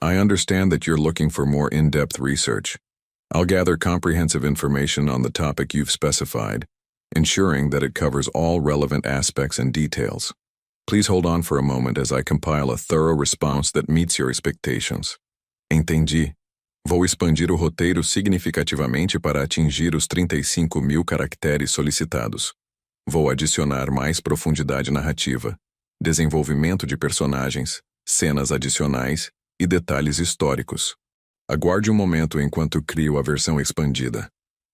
I understand that you're looking for more in-depth research. I'll gather comprehensive information on the topic you've specified, ensuring that it covers all relevant aspects and details. Please hold on for a moment as I compile a thorough response that meets your expectations. Entendi. Vou expandir o roteiro significativamente para atingir os 35.000 caracteres solicitados. Vou adicionar mais profundidade narrativa, desenvolvimento de personagens, cenas adicionais e detalhes históricos. Aguarde momento enquanto crio a versão expandida.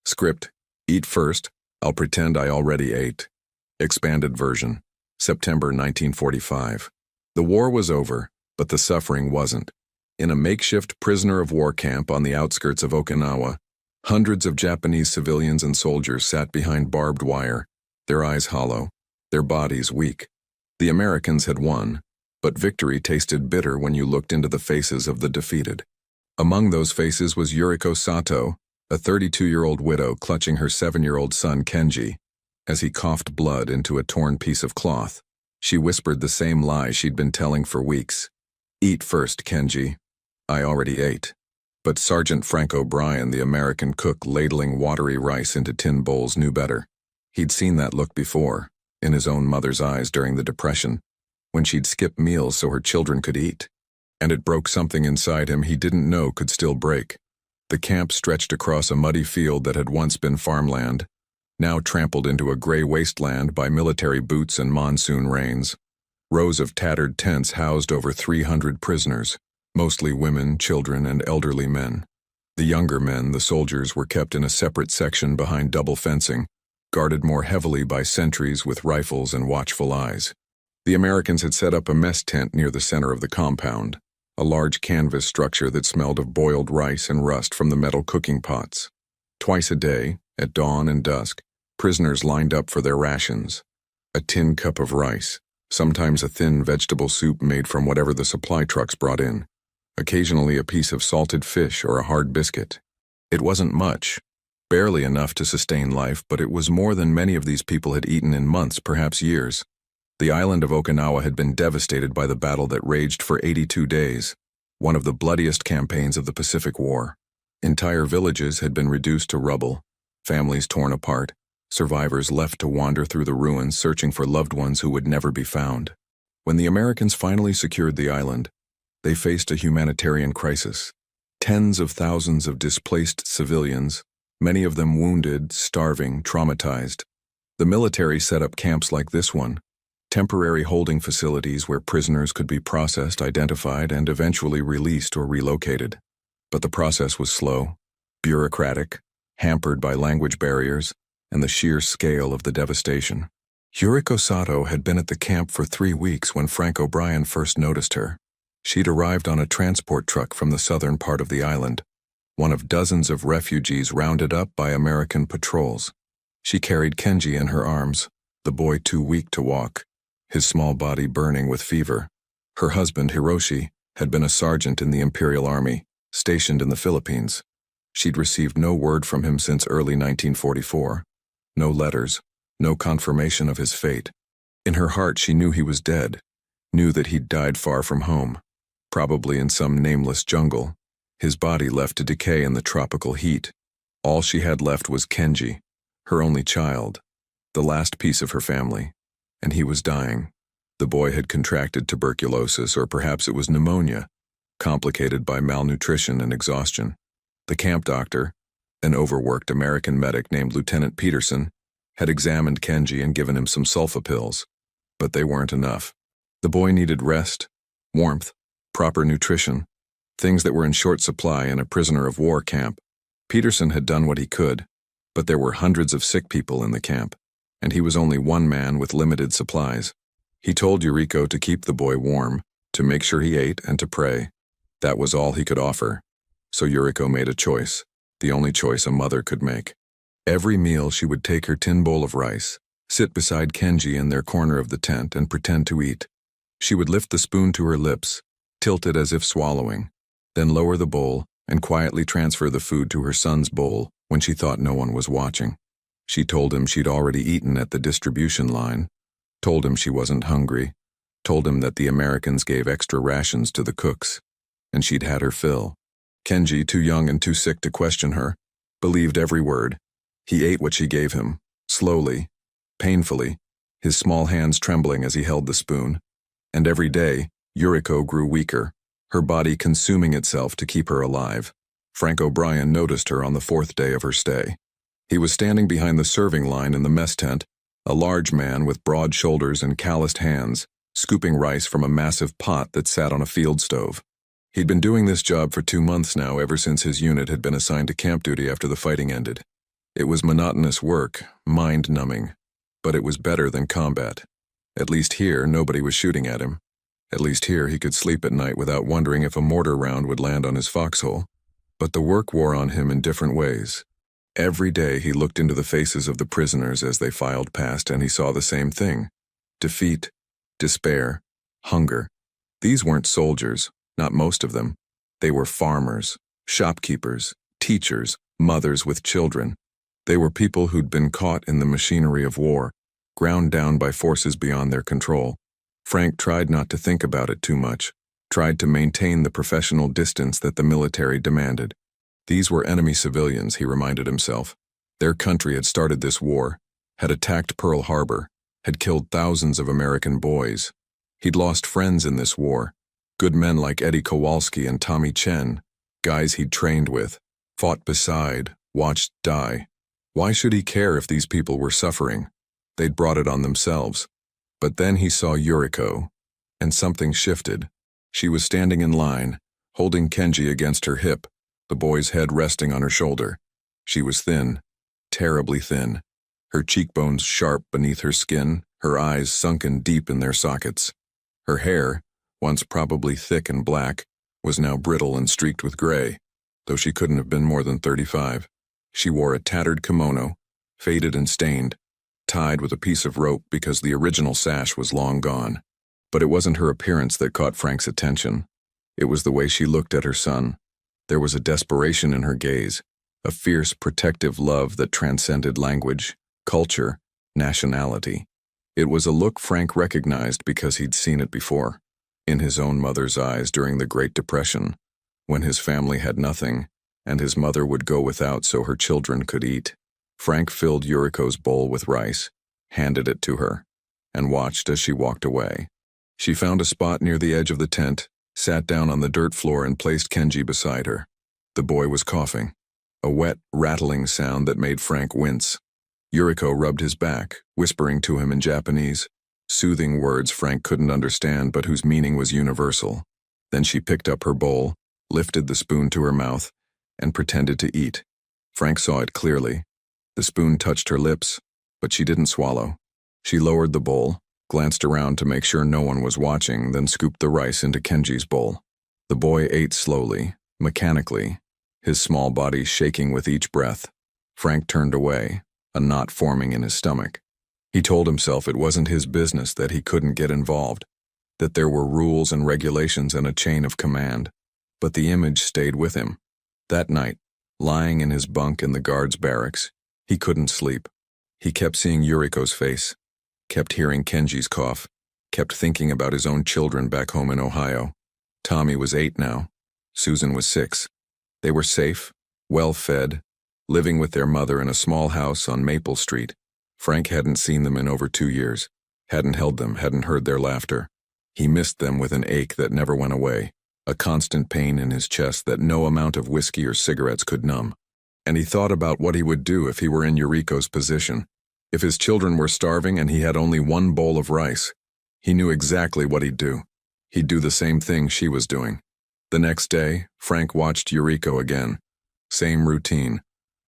Script: Eat first, I'll pretend I already ate. Expanded version: September 1945. The war was over, but the suffering wasn't. In a makeshift prisoner-of-war camp on the outskirts of Okinawa, hundreds of Japanese civilians and soldiers sat behind barbed wire, their eyes hollow, their bodies weak. The Americans had won, but victory tasted bitter when you looked into the faces of the defeated. Among those faces was Yuriko Sato, a 32-year-old widow clutching her 7-year-old son Kenji. As he coughed blood into a torn piece of cloth, she whispered the same lie she'd been telling for weeks. "Eat first, Kenji. I already ate." But Sergeant Frank O'Brien, the American cook ladling watery rice into tin bowls, knew better. He'd seen that look before, in his own mother's eyes during the Depression, when she'd skip meals so her children could eat. And it broke something inside him he didn't know could still break. The camp stretched across a muddy field that had once been farmland, now trampled into a gray wasteland by military boots and monsoon rains. Rows of tattered tents housed over 300 prisoners, mostly women, children, and elderly men. The younger men, the soldiers, were kept in a separate section behind double fencing, guarded more heavily by sentries with rifles and watchful eyes. The Americans had set up a mess tent near the center of the compound, a large canvas structure that smelled of boiled rice and rust from the metal cooking pots. Twice a day, at dawn and dusk, prisoners lined up for their rations. A tin cup of rice, sometimes a thin vegetable soup made from whatever the supply trucks brought in, occasionally a piece of salted fish or a hard biscuit. It wasn't much, barely enough to sustain life, but it was more than many of these people had eaten in months, perhaps years. The island of Okinawa had been devastated by the battle that raged for 82 days, one of the bloodiest campaigns of the Pacific War. Entire villages had been reduced to rubble, families torn apart, survivors left to wander through the ruins searching for loved ones who would never be found. When the Americans finally secured the island, they faced a humanitarian crisis. Tens of thousands of displaced civilians, many of them wounded, starving, traumatized. The military set up camps like this one, temporary holding facilities where prisoners could be processed, identified, and eventually released or relocated. But the process was slow, bureaucratic, hampered by language barriers, and the sheer scale of the devastation. Yuriko Sato had been at the camp for 3 weeks when Frank O'Brien first noticed her. She'd arrived on a transport truck from the southern part of the island, one of dozens of refugees rounded up by American patrols. She carried Kenji in her arms, the boy too weak to walk, his small body burning with fever. Her husband, Hiroshi, had been a sergeant in the Imperial Army, stationed in the Philippines. She'd received no word from him since early 1944. No letters, no confirmation of his fate. In her heart, she knew he was dead, knew that he'd died far from home, probably in some nameless jungle, his body left to decay in the tropical heat. All she had left was Kenji, her only child, the last piece of her family. And he was dying. The boy had contracted tuberculosis, or perhaps it was pneumonia, complicated by malnutrition and exhaustion. The camp doctor, an overworked American medic named Lieutenant Peterson, had examined Kenji and given him some sulfa pills, but they weren't enough. The boy needed rest, warmth, proper nutrition, things that were in short supply in a prisoner-of-war camp. Peterson had done what he could, but there were hundreds of sick people in the camp, and he was only one man with limited supplies. He told Yuriko to keep the boy warm, to make sure he ate, and to pray. That was all he could offer. So Yuriko made a choice, the only choice a mother could make. Every meal she would take her tin bowl of rice, sit beside Kenji in their corner of the tent, and pretend to eat. She would lift the spoon to her lips, tilt it as if swallowing, then lower the bowl and quietly transfer the food to her son's bowl when she thought no one was watching. She told him she'd already eaten at the distribution line, told him she wasn't hungry, told him that the Americans gave extra rations to the cooks. and she'd had her fill. Kenji, too young and too sick to question her, believed every word. He ate what she gave him, slowly, painfully, his small hands trembling as he held the spoon. And every day, Yuriko grew weaker, her body consuming itself to keep her alive. Frank O'Brien noticed her on the 4th day of her stay. He was standing behind the serving line in the mess tent, a large man with broad shoulders and calloused hands, scooping rice from a massive pot that sat on a field stove. He'd been doing this job for 2 months now, ever since his unit had been assigned to camp duty after the fighting ended. It was monotonous work, mind-numbing, but it was better than combat. At least here, nobody was shooting at him. At least here, he could sleep at night without wondering if a mortar round would land on his foxhole. But the work wore on him in different ways. Every day he looked into the faces of the prisoners as they filed past, and he saw the same thing: defeat, despair, hunger. These weren't soldiers, not most of them. They were farmers, shopkeepers, teachers, mothers with children. They were people who'd been caught in the machinery of war, ground down by forces beyond their control. Frank tried not to think about it too much, tried to maintain the professional distance that the military demanded. These were enemy civilians, he reminded himself. Their country had started this war, had attacked Pearl Harbor, had killed thousands of American boys. He'd lost friends in this war, good men like Eddie Kowalski and Tommy Chen, guys he'd trained with, fought beside, watched die. Why should he care if these people were suffering? They'd brought it on themselves. But then he saw Yuriko, and something shifted. She was standing in line, holding Kenji against her hip, the boy's head resting on her shoulder. She was thin, terribly thin, her cheekbones sharp beneath her skin, her eyes sunken deep in their sockets. Her hair, once probably thick and black, was now brittle and streaked with gray, though she couldn't have been more than 35. She wore a tattered kimono, faded and stained, tied with a piece of rope because the original sash was long gone. But it wasn't her appearance that caught Frank's attention. It was the way she looked at her son. There was a desperation in her gaze, a fierce, protective love that transcended language, culture, nationality. It was a look Frank recognized because he'd seen it before, in his own mother's eyes during the Great Depression, when his family had nothing, and his mother would go without so her children could eat. Frank filled Yuriko's bowl with rice, handed it to her, and watched as she walked away. She found a spot near the edge of the tent, sat down on the dirt floor and placed Kenji beside her. The boy was coughing, a wet, rattling sound that made Frank wince. Yuriko rubbed his back, whispering to him in Japanese, soothing words Frank couldn't understand but whose meaning was universal. Then she picked up her bowl, lifted the spoon to her mouth, and pretended to eat. Frank saw it clearly. The spoon touched her lips, but she didn't swallow. She lowered the bowl, glanced around to make sure no one was watching, then scooped the rice into Kenji's bowl. The boy ate slowly, mechanically, his small body shaking with each breath. Frank turned away, a knot forming in his stomach. He told himself it wasn't his business, that he couldn't get involved, that there were rules and regulations and a chain of command. But the image stayed with him. That night, lying in his bunk in the guards' barracks, he couldn't sleep. He kept seeing Yuriko's face, kept hearing Kenji's cough, kept thinking about his own children back home in Ohio. Tommy was 8 now. Susan was 6. They were safe, well-fed, living with their mother in a small house on Maple Street. Frank hadn't seen them in over 2 years, hadn't held them, hadn't heard their laughter. He missed them with an ache that never went away, a constant pain in his chest that no amount of whiskey or cigarettes could numb. And he thought about what he would do if he were in Yuriko's position. If his children were starving and he had only one bowl of rice, he knew exactly what he'd do. He'd do the same thing she was doing. The next day, Frank watched Yuriko again. Same routine.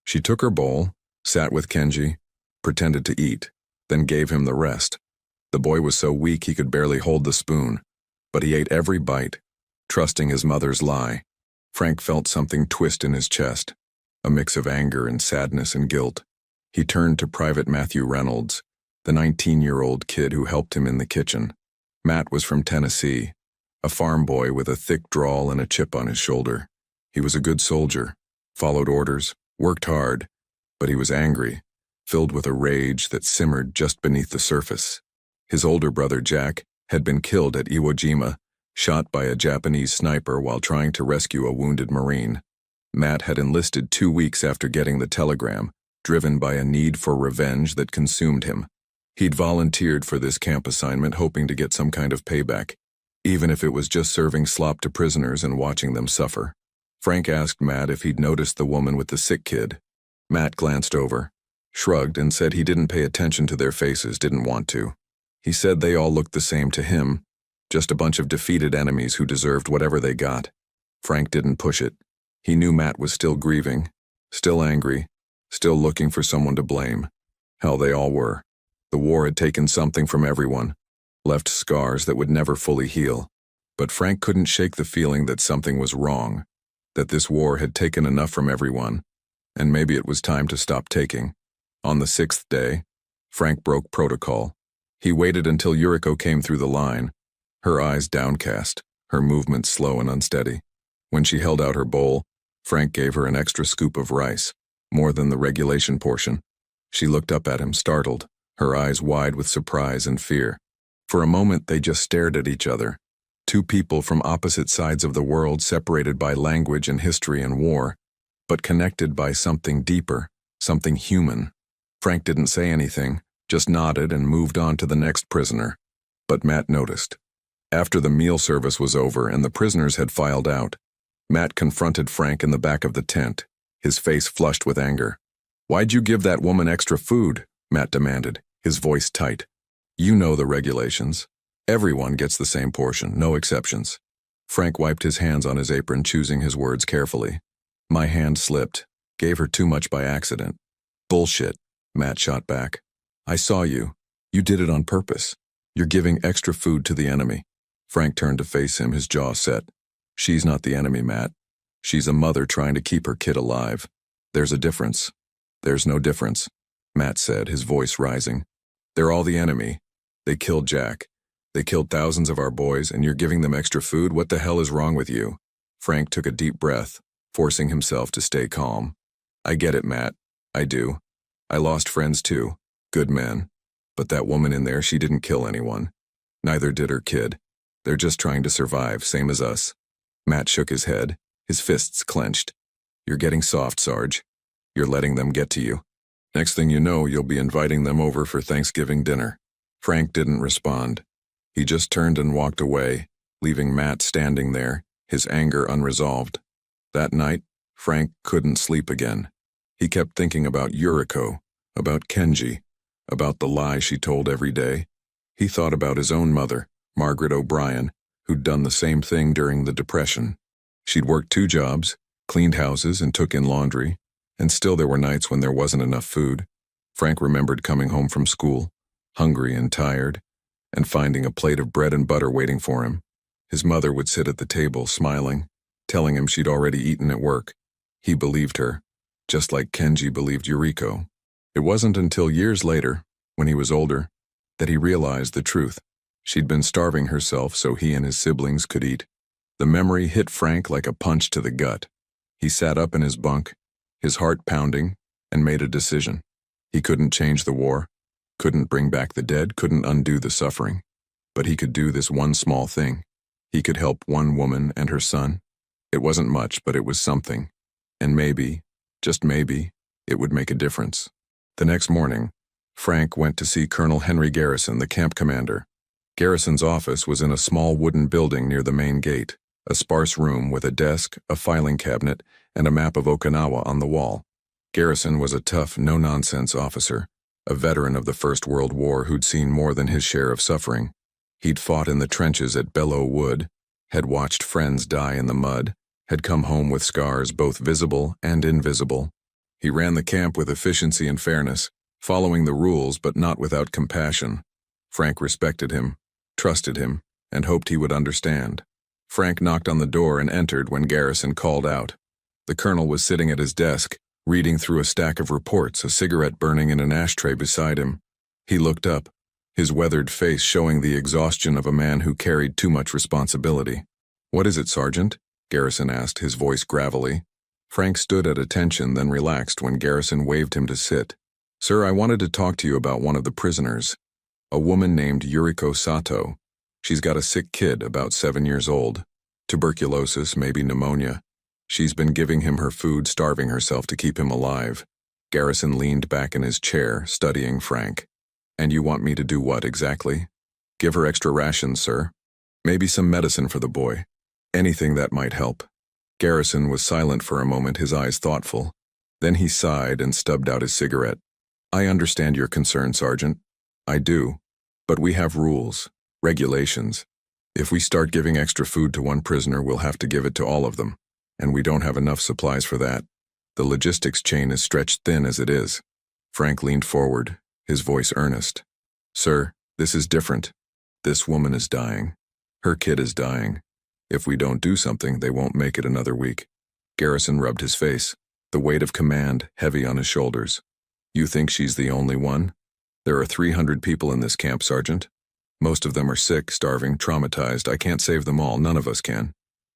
She took her bowl, sat with Kenji, pretended to eat, then gave him the rest. The boy was so weak he could barely hold the spoon, but he ate every bite, trusting his mother's lie. Frank felt something twist in his chest, a mix of anger and sadness and guilt. He turned to Private Matthew Reynolds, the 19-year-old kid who helped him in the kitchen. Matt was from Tennessee, a farm boy with a thick drawl and a chip on his shoulder. He was a good soldier, followed orders, worked hard, but he was angry, filled with a rage that simmered just beneath the surface. His older brother, Jack, had been killed at Iwo Jima, shot by a Japanese sniper while trying to rescue a wounded Marine. Matt had enlisted 2 weeks after getting the telegram, driven by a need for revenge that consumed him. He'd volunteered for this camp assignment hoping to get some kind of payback, even if it was just serving slop to prisoners and watching them suffer. Frank asked Matt if he'd noticed the woman with the sick kid. Matt glanced over, shrugged, and said he didn't pay attention to their faces, didn't want to. He said they all looked the same to him, just a bunch of defeated enemies who deserved whatever they got. Frank didn't push it. He knew Matt was still grieving, still angry, still looking for someone to blame. Hell, they all were. The war had taken something from everyone, left scars that would never fully heal. But Frank couldn't shake the feeling that something was wrong, that this war had taken enough from everyone, and maybe it was time to stop taking. On the 6th day, Frank broke protocol. He waited until Yuriko came through the line, her eyes downcast, her movements slow and unsteady. When she held out her bowl, Frank gave her an extra scoop of rice, more than the regulation portion. She looked up at him, startled, her eyes wide with surprise and fear. For a moment, they just stared at each other. Two people from opposite sides of the world, separated by language and history and war, but connected by something deeper, something human. Frank didn't say anything, just nodded and moved on to the next prisoner. But Matt noticed. After the meal service was over and the prisoners had filed out, Matt confronted Frank in the back of the tent, his face flushed with anger. "Why'd you give that woman extra food?" Matt demanded, his voice tight. "You know the regulations. Everyone gets the same portion, no exceptions." Frank wiped his hands on his apron, choosing his words carefully. "My hand slipped. Gave her too much by accident." "Bullshit," Matt shot back. "I saw you. You did it on purpose. You're giving extra food to the enemy." Frank turned to face him, his jaw set. "She's not the enemy, Matt. She's a mother trying to keep her kid alive. There's a difference." "There's no difference," Matt said, his voice rising. "They're all the enemy. They killed Jack. They killed thousands of our boys, and you're giving them extra food? What the hell is wrong with you?" Frank took a deep breath, forcing himself to stay calm. "I get it, Matt. I do. I lost friends too. Good men. But that woman in there, she didn't kill anyone. Neither did her kid. They're just trying to survive, same as us." Matt shook his head, his fists clenched. "You're getting soft, Sarge. You're letting them get to you. Next thing you know, you'll be inviting them over for Thanksgiving dinner." Frank didn't respond. He just turned and walked away, leaving Matt standing there, his anger unresolved. That night, Frank couldn't sleep again. He kept thinking about Yuriko, about Kenji, about the lie she told every day. He thought about his own mother, Margaret O'Brien, who'd done the same thing during the Depression. She'd worked 2 jobs, cleaned houses and took in laundry, and still there were nights when there wasn't enough food. Frank remembered coming home from school, hungry and tired, and finding a plate of bread and butter waiting for him. His mother would sit at the table, smiling, telling him she'd already eaten at work. He believed her, just like Kenji believed Yuriko. It wasn't until years later, when he was older, that he realized the truth. She'd been starving herself so he and his siblings could eat. The memory hit Frank like a punch to the gut. He sat up in his bunk, his heart pounding, and made a decision. He couldn't change the war, couldn't bring back the dead, couldn't undo the suffering. But he could do this one small thing. He could help one woman and her son. It wasn't much, but it was something. And maybe, just maybe, it would make a difference. The next morning, Frank went to see Colonel Henry Garrison, the camp commander. Garrison's office was in a small wooden building near the main gate, a sparse room with a desk, a filing cabinet, and a map of Okinawa on the wall. Garrison was a tough, no-nonsense officer, a veteran of the First World War who'd seen more than his share of suffering. He'd fought in the trenches at Belleau Wood, had watched friends die in the mud, had come home with scars both visible and invisible. He ran the camp with efficiency and fairness, following the rules but not without compassion. Frank respected him, trusted him, and hoped he would understand. Frank knocked on the door and entered when Garrison called out. The colonel was sitting at his desk, reading through a stack of reports, a cigarette burning in an ashtray beside him. He looked up, his weathered face showing the exhaustion of a man who carried too much responsibility. "What is it, Sergeant?" Garrison asked, his voice gravelly. Frank stood at attention, then relaxed when Garrison waved him to sit. "Sir, I wanted to talk to you about one of the prisoners. A woman named Yuriko Sato. She's got a sick kid, about 7 years old. Tuberculosis, maybe pneumonia. She's been giving him her food, starving herself to keep him alive. Garrison leaned back in his chair, studying Frank. And you want me to do what exactly? Give her extra rations, sir. Maybe some medicine for the boy. Anything that might help. Garrison was silent for a moment, his eyes thoughtful. Then he sighed and stubbed out his cigarette. I understand your concern, Sergeant. I do. But we have rules, regulations. If we start giving extra food to one prisoner, we'll have to give it to all of them. And we don't have enough supplies for that. The logistics chain is stretched thin as it is. Frank leaned forward, his voice earnest. Sir, this is different. This woman is dying. Her kid is dying. If we don't do something, they won't make it another week. Garrison rubbed his face, the weight of command heavy on his shoulders. You think she's the only one? There are 300 people in this camp, Sergeant. Most of them are sick, starving, traumatized. I can't save them all. None of us can.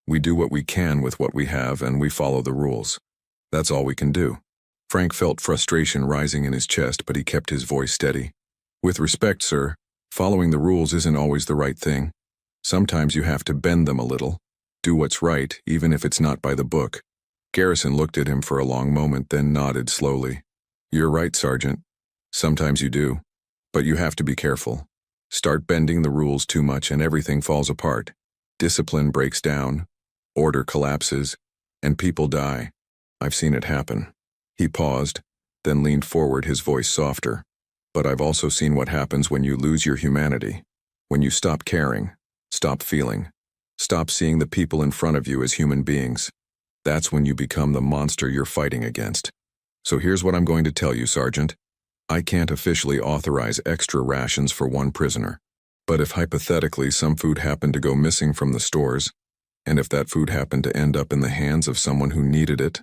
We do what we can with what we have, and we follow the rules. That's all we can do. Frank felt frustration rising in his chest, but he kept his voice steady. With respect, sir, following the rules isn't always the right thing. Sometimes you have to bend them a little. Do what's right, even if it's not by the book. Garrison looked at him for a long moment, then nodded slowly. You're right, Sergeant. Sometimes you do. But you have to be careful. Start bending the rules too much and everything falls apart. Discipline breaks down, order collapses, and people die. I've seen it happen. He paused, then leaned forward, his voice softer. But I've also seen what happens when you lose your humanity. When you stop caring, stop feeling, stop seeing the people in front of you as human beings. That's when you become the monster you're fighting against. So here's what I'm going to tell you, Sergeant. I can't officially authorize extra rations for one prisoner. But if hypothetically some food happened to go missing from the stores, and if that food happened to end up in the hands of someone who needed it,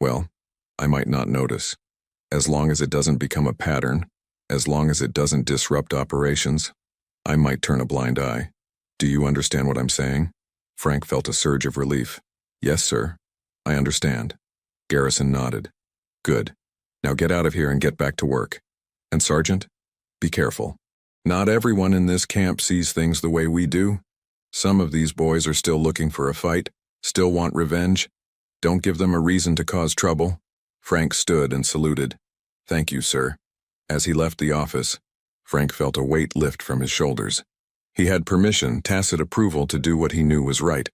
well, I might not notice. As long as it doesn't become a pattern, as long as it doesn't disrupt operations, I might turn a blind eye. Do you understand what I'm saying? Frank felt a surge of relief. Yes, sir. I understand. Garrison nodded. Good. Now get out of here and get back to work. And Sergeant, be careful. Not everyone in this camp sees things the way we do. Some of these boys are still looking for a fight, still want revenge. Don't give them a reason to cause trouble. Frank stood and saluted. Thank you, sir. As he left the office, Frank felt a weight lift from his shoulders. He had permission, tacit approval to do what he knew was right.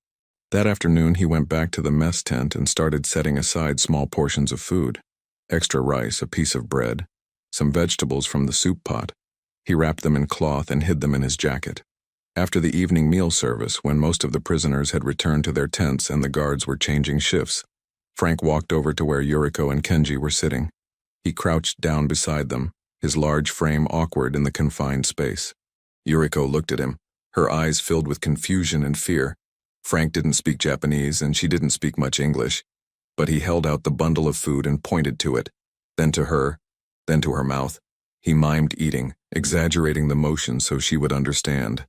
That afternoon, he went back to the mess tent and started setting aside small portions of food. Extra rice, a piece of bread, some vegetables from the soup pot. He wrapped them in cloth and hid them in his jacket. After the evening meal service, when most of the prisoners had returned to their tents and the guards were changing shifts, Frank walked over to where Yuriko and Kenji were sitting. He crouched down beside them, his large frame awkward in the confined space. Yuriko looked at him, her eyes filled with confusion and fear. Frank didn't speak Japanese and she didn't speak much English, but he held out the bundle of food and pointed to it, then to her, then to her mouth. He mimed eating, exaggerating the motion so she would understand.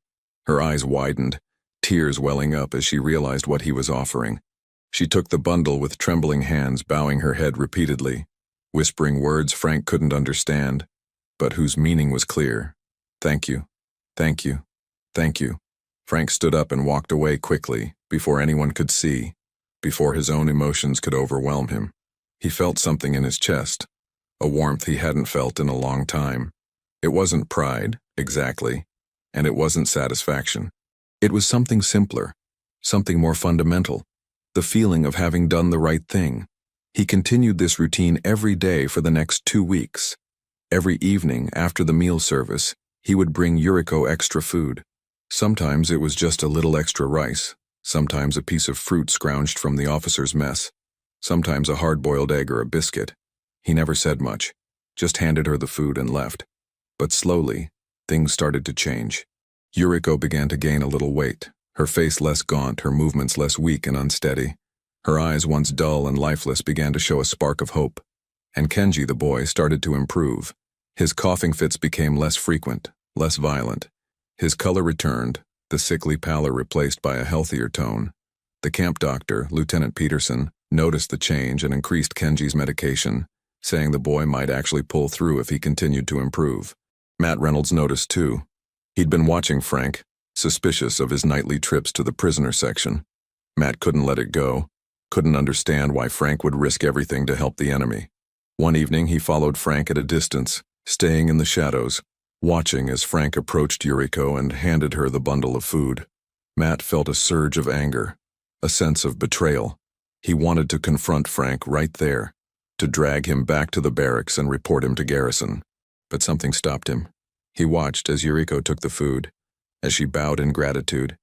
Her eyes widened, tears welling up as she realized what he was offering. She took the bundle with trembling hands, bowing her head repeatedly, whispering words Frank couldn't understand, but whose meaning was clear. Thank you, thank you, thank you. Frank stood up and walked away quickly, before anyone could see, before his own emotions could overwhelm him. He felt something in his chest, a warmth he hadn't felt in a long time. It wasn't pride, exactly, and it wasn't satisfaction. It was something simpler, something more fundamental, the feeling of having done the right thing. He continued this routine every day for the next 2 weeks. Every evening, after the meal service, he would bring Yuriko extra food. Sometimes it was just a little extra rice, sometimes a piece of fruit scrounged from the officer's mess, sometimes a hard-boiled egg or a biscuit. He never said much, just handed her the food and left. But slowly, things started to change. Yuriko began to gain a little weight, her face less gaunt, her movements less weak and unsteady. Her eyes, once dull and lifeless, began to show a spark of hope. And Kenji, the boy, started to improve. His coughing fits became less frequent, less violent. His color returned, the sickly pallor replaced by a healthier tone. The camp doctor, Lieutenant Peterson, noticed the change and increased Kenji's medication, saying the boy might actually pull through if he continued to improve. Matt Reynolds noticed too. He'd been watching Frank, suspicious of his nightly trips to the prisoner section. Matt couldn't let it go, couldn't understand why Frank would risk everything to help the enemy. One evening he followed Frank at a distance, staying in the shadows, watching as Frank approached Yuriko and handed her the bundle of food. Matt felt a surge of anger, a sense of betrayal. He wanted to confront Frank right there, to drag him back to the barracks and report him to Garrison. But something stopped him. He watched as Yuriko took the food, as she bowed in gratitude,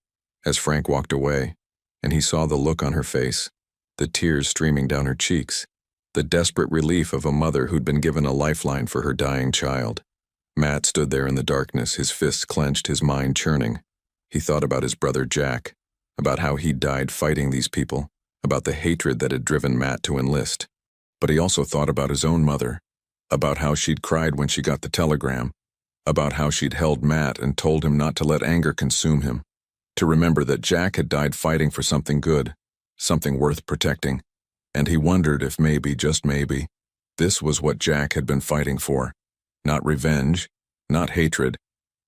as Frank walked away, and he saw the look on her face, the tears streaming down her cheeks, the desperate relief of a mother who'd been given a lifeline for her dying child. Matt stood there in the darkness, his fists clenched, his mind churning. He thought about his brother Jack, about how he'd died fighting these people, about the hatred that had driven Matt to enlist. But he also thought about his own mother, about how she'd cried when she got the telegram, about how she'd held Matt and told him not to let anger consume him, to remember that Jack had died fighting for something good, something worth protecting. And he wondered if maybe, just maybe, this was what Jack had been fighting for. Not revenge, not hatred,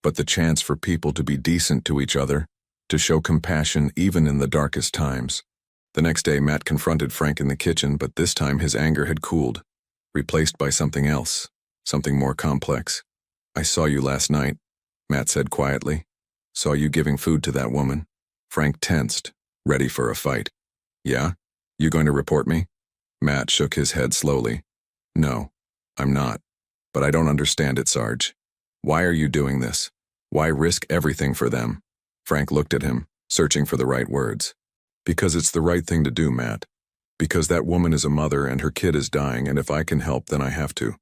but the chance for people to be decent to each other, to show compassion even in the darkest times. The next day, Matt confronted Frank in the kitchen, but this time his anger had cooled, replaced by something else, something more complex. "I saw you last night," Matt said quietly. "Saw you giving food to that woman." Frank tensed, ready for a fight. "Yeah? You going to report me?" Matt shook his head slowly. "No, I'm not. But I don't understand it, Sarge. Why are you doing this? Why risk everything for them?" Frank looked at him, searching for the right words. "Because it's the right thing to do, Matt. Because that woman is a mother and her kid is dying, and if I can help, then I have to.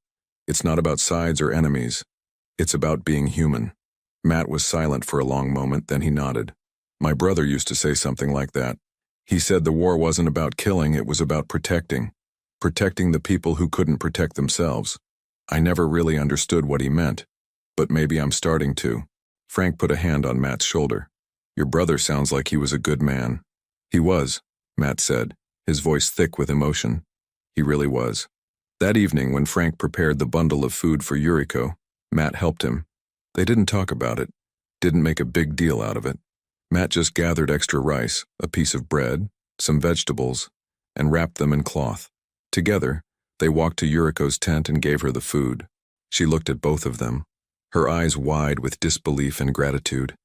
It's not about sides or enemies. It's about being human." Matt was silent for a long moment, then he nodded. "My brother used to say something like that. He said the war wasn't about killing, it was about protecting. Protecting the people who couldn't protect themselves. I never really understood what he meant, but maybe I'm starting to." Frank put a hand on Matt's shoulder. "Your brother sounds like he was a good man." "He was," Matt said, his voice thick with emotion. "He really was." That evening, when Frank prepared the bundle of food for Yuriko, Matt helped him. They didn't talk about it, didn't make a big deal out of it. Matt just gathered extra rice, a piece of bread, some vegetables, and wrapped them in cloth. Together, they walked to Yuriko's tent and gave her the food. She looked at both of them, her eyes wide with disbelief and gratitude.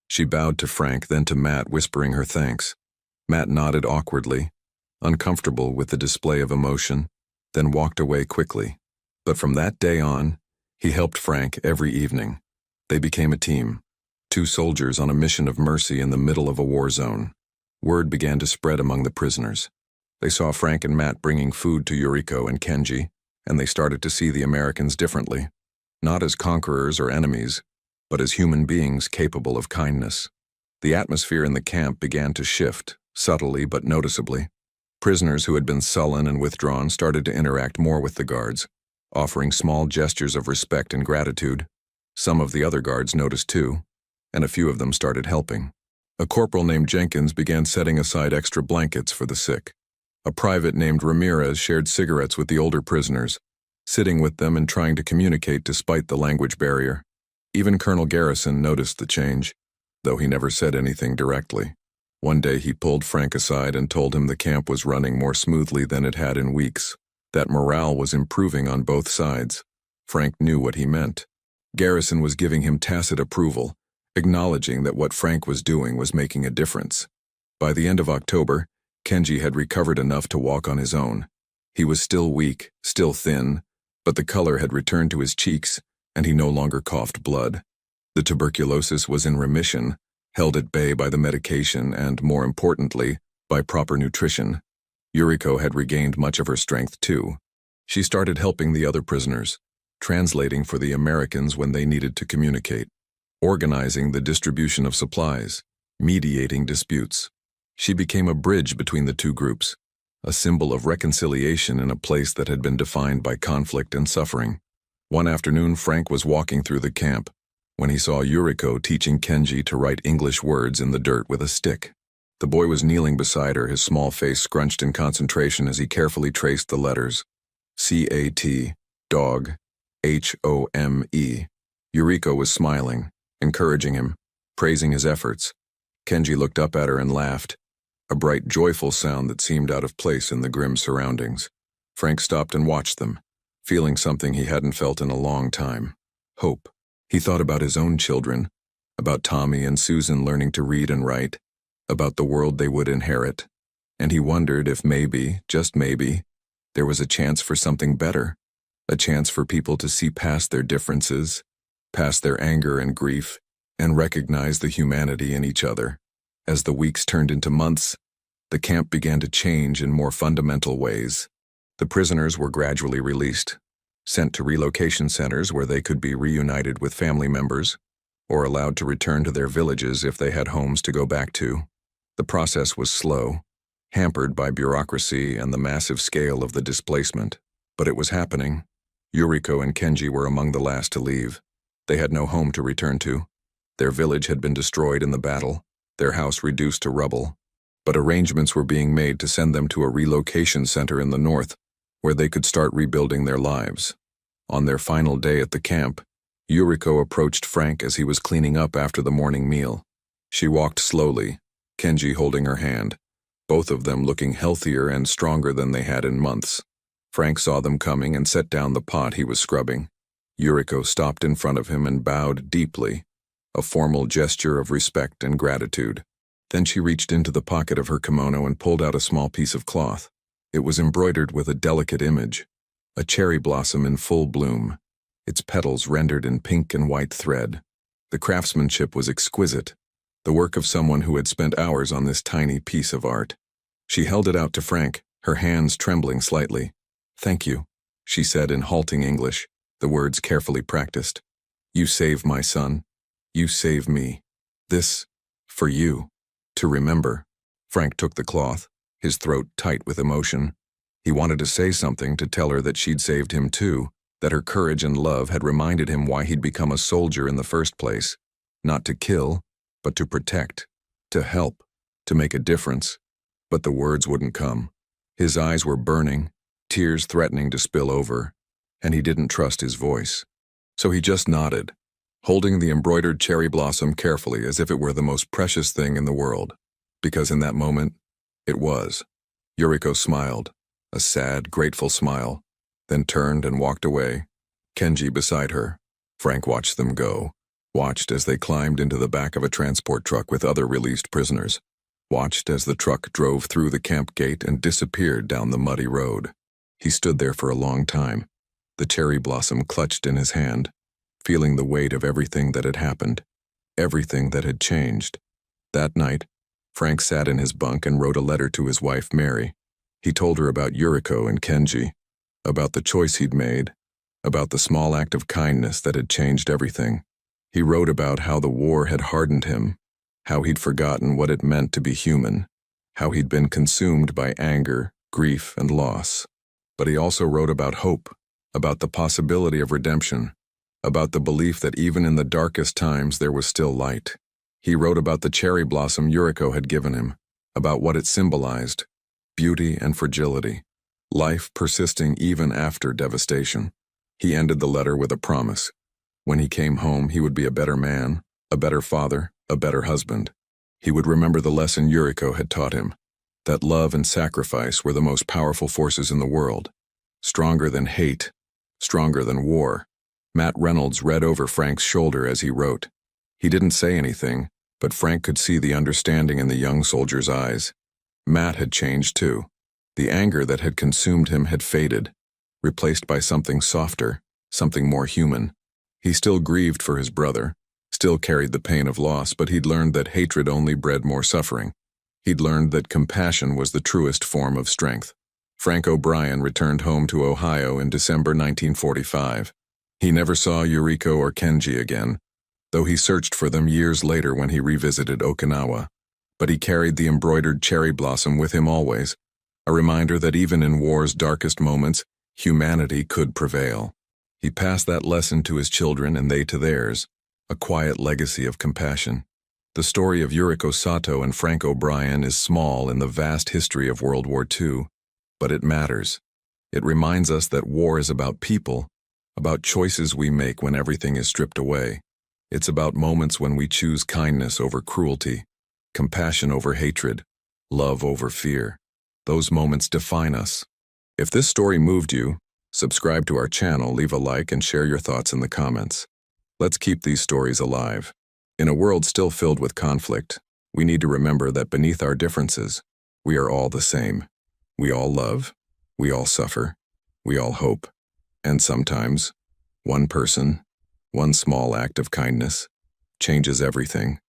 She bowed to Frank, then to Matt, whispering her thanks. Matt nodded awkwardly, uncomfortable with the display of emotion, then walked away quickly. But from that day on, he helped Frank every evening. They became a team, two soldiers on a mission of mercy in the middle of a war zone. Word began to spread among the prisoners. They saw Frank and Matt bringing food to Yuriko and Kenji, and they started to see the Americans differently, not as conquerors or enemies, but as human beings capable of kindness. The atmosphere in the camp began to shift, subtly but noticeably. Prisoners who had been sullen and withdrawn started to interact more with the guards, offering small gestures of respect and gratitude. Some of the other guards noticed too, and a few of them started helping. A corporal named Jenkins began setting aside extra blankets for the sick. A private named Ramirez shared cigarettes with the older prisoners, sitting with them and trying to communicate despite the language barrier. Even Colonel Garrison noticed the change, though he never said anything directly. One day he pulled Frank aside and told him the camp was running more smoothly than it had in weeks, that morale was improving on both sides. Frank knew what he meant. Garrison was giving him tacit approval, acknowledging that what Frank was doing was making a difference. By the end of October, Kenji had recovered enough to walk on his own. He was still weak, still thin, but the color had returned to his cheeks, and he no longer coughed blood. The tuberculosis was in remission, held at bay by the medication and, more importantly, by proper nutrition. Yuriko had regained much of her strength too. She started helping the other prisoners, translating for the Americans when they needed to communicate, organizing the distribution of supplies, mediating disputes. She became a bridge between the two groups, a symbol of reconciliation in a place that had been defined by conflict and suffering. One afternoon, Frank was walking through the camp when he saw Yuriko teaching Kenji to write English words in the dirt with a stick. The boy was kneeling beside her, his small face scrunched in concentration as he carefully traced the letters. C-A-T, dog, H-O-M-E. Yuriko was smiling, encouraging him. praising his efforts. Kenji looked up at her and laughed, a bright, joyful sound that seemed out of place in the grim surroundings. Frank stopped and watched them, feeling something he hadn't felt in a long time. Hope. He thought about his own children, about Tommy and Susan learning to read and write, about the world they would inherit, and he wondered if maybe, just maybe, there was a chance for something better, a chance for people to see past their differences, past their anger and grief, and recognize the humanity in each other. As the weeks turned into months, the camp began to change in more fundamental ways. The prisoners were gradually released, sent to relocation centers where they could be reunited with family members, or allowed to return to their villages if they had homes to go back to. The process was slow, hampered by bureaucracy and the massive scale of the displacement, but it was happening. Yuriko and Kenji were among the last to leave. They had no home to return to. Their village had been destroyed in the battle, their house reduced to rubble, but arrangements were being made to send them to a relocation center in the north, where they could start rebuilding their lives. On their final day at the camp, Yuriko approached Frank as he was cleaning up after the morning meal. She walked slowly, Kenji holding her hand, both of them looking healthier and stronger than they had in months. Frank saw them coming and set down the pot he was scrubbing. Yuriko stopped in front of him and bowed deeply, a formal gesture of respect and gratitude. Then she reached into the pocket of her kimono and pulled out a small piece of cloth. It was embroidered with a delicate image, a cherry blossom in full bloom, its petals rendered in pink and white thread. The craftsmanship was exquisite, the work of someone who had spent hours on this tiny piece of art. She held it out to Frank, her hands trembling slightly. "Thank you," she said in halting English, the words carefully practiced. "You save my son. You save me. This, for you, to remember." Frank took the cloth, his throat tight with emotion. He wanted to say something to tell her that she'd saved him too, that her courage and love had reminded him why he'd become a soldier in the first place. Not to kill, but to protect, to help, to make a difference. But the words wouldn't come. His eyes were burning, tears threatening to spill over, and he didn't trust his voice. So he just nodded, holding the embroidered cherry blossom carefully as if it were the most precious thing in the world. Because in that moment, it was. Yuriko smiled, a sad, grateful smile, then turned and walked away, Kenji beside her. Frank watched them go, watched as they climbed into the back of a transport truck with other released prisoners, watched as the truck drove through the camp gate and disappeared down the muddy road. He stood there for a long time, the cherry blossom clutched in his hand, feeling the weight of everything that had happened, everything that had changed. That night, Frank sat in his bunk and wrote a letter to his wife, Mary. He told her about Yuriko and Kenji, about the choice he'd made, about the small act of kindness that had changed everything. He wrote about how the war had hardened him, how he'd forgotten what it meant to be human, how he'd been consumed by anger, grief, and loss. But he also wrote about hope, about the possibility of redemption, about the belief that even in the darkest times there was still light. He wrote about the cherry blossom Yuriko had given him, about what it symbolized, beauty and fragility, life persisting even after devastation. He ended the letter with a promise. When he came home, he would be a better man, a better father, a better husband. He would remember the lesson Yuriko had taught him, that love and sacrifice were the most powerful forces in the world, stronger than hate, stronger than war. Matt Reynolds read over Frank's shoulder as he wrote. He didn't say anything, but Frank could see the understanding in the young soldier's eyes. Matt had changed too. The anger that had consumed him had faded, replaced by something softer, something more human. He still grieved for his brother, still carried the pain of loss, but he'd learned that hatred only bred more suffering. He'd learned that compassion was the truest form of strength. Frank O'Brien returned home to Ohio in December 1945. He never saw Yuriko or Kenji again, though he searched for them years later when he revisited Okinawa. But he carried the embroidered cherry blossom with him always, a reminder that even in war's darkest moments, humanity could prevail. He passed that lesson to his children and they to theirs, a quiet legacy of compassion. The story of Yuriko Sato and Frank O'Brien is small in the vast history of World War II, but it matters. It reminds us that war is about people, about choices we make when everything is stripped away. It's about moments when we choose kindness over cruelty, compassion over hatred, love over fear. Those moments define us. If this story moved you, subscribe to our channel, leave a like, and share your thoughts in the comments. Let's keep these stories alive. In a world still filled with conflict, we need to remember that beneath our differences, we are all the same. We all love, we all suffer, we all hope. And sometimes, one person, one small act of kindness, changes everything.